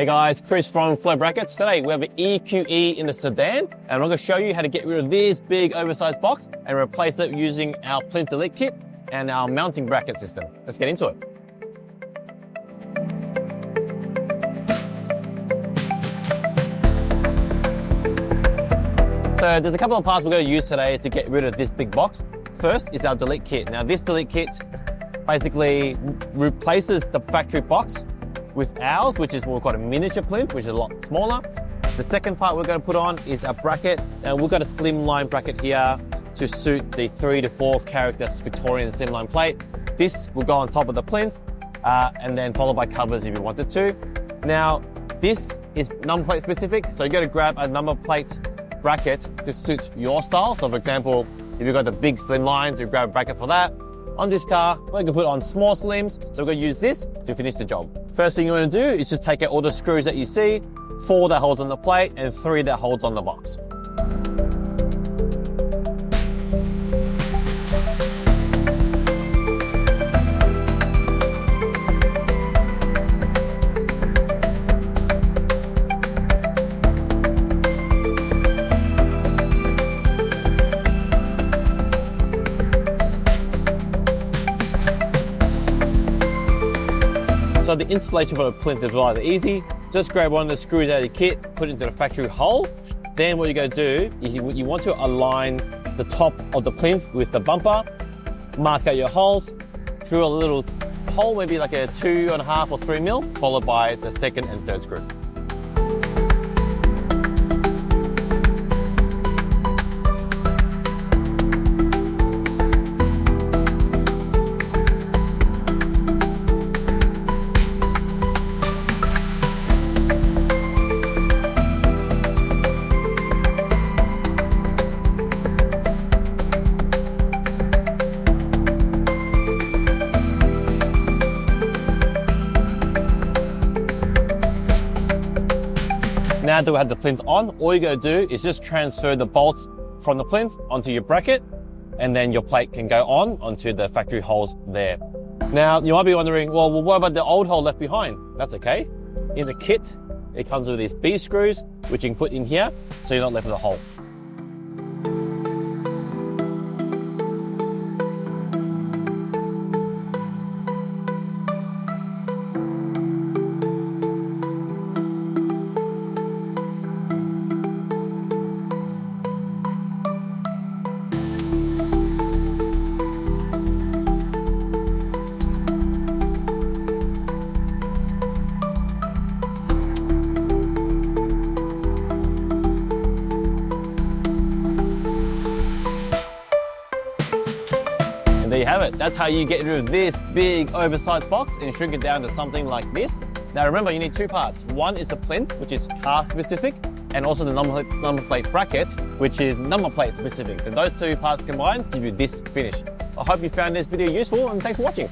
Hey guys, Chris from Flow Brackets. Today we have an EQE in the sedan, and I'm going to show you how to get rid of this big oversized box and replace it using our plinth delete kit and our mounting bracket system. Let's get into it. So there's a couple of parts we're going to use today to get rid of this big box. First is our delete kit. Now this delete kit basically replaces the factory box with ours, which is what we call a miniature plinth, which is a lot smaller. The second part we're going to put on is a bracket, and we've got a slimline bracket here to suit the 3 to 4 character Victorian slimline plate. This will go on top of the plinth, and then followed by covers if you wanted to. Now, this is number plate specific, so you got to grab a number plate bracket to suit your style. So for example, if you've got the big slim lines, you grab a bracket for that. On this car, we're going to put on small slims, so we're going to use this to finish the job. First thing you want to do is just take out all the screws that you see, 4 that holds on the plate and 3 that holds on the box. So the installation for the plinth is rather easy. Just grab one of the screws out of the kit, put it into the factory hole. Then what you're going to do is you want to align the top of the plinth with the bumper, mark out your holes, through a little hole, maybe like a 2.5 or 3 mil, followed by the second and third screw. Now that we have the plinth on, all you got to do is just transfer the bolts from the plinth onto your bracket, and then your plate can go onto the factory holes there. Now, you might be wondering, well, what about the old hole left behind? That's okay. In the kit, it comes with these B screws, which you can put in here, so you're not left with a hole. There you have it. That's how you get rid of this big oversized box and shrink it down to something like this. Now remember, you need 2 parts. One is the plinth, which is car specific, and also the number plate bracket, which is number plate specific. And those 2 parts combined give you this finish. I hope you found this video useful, and thanks for watching.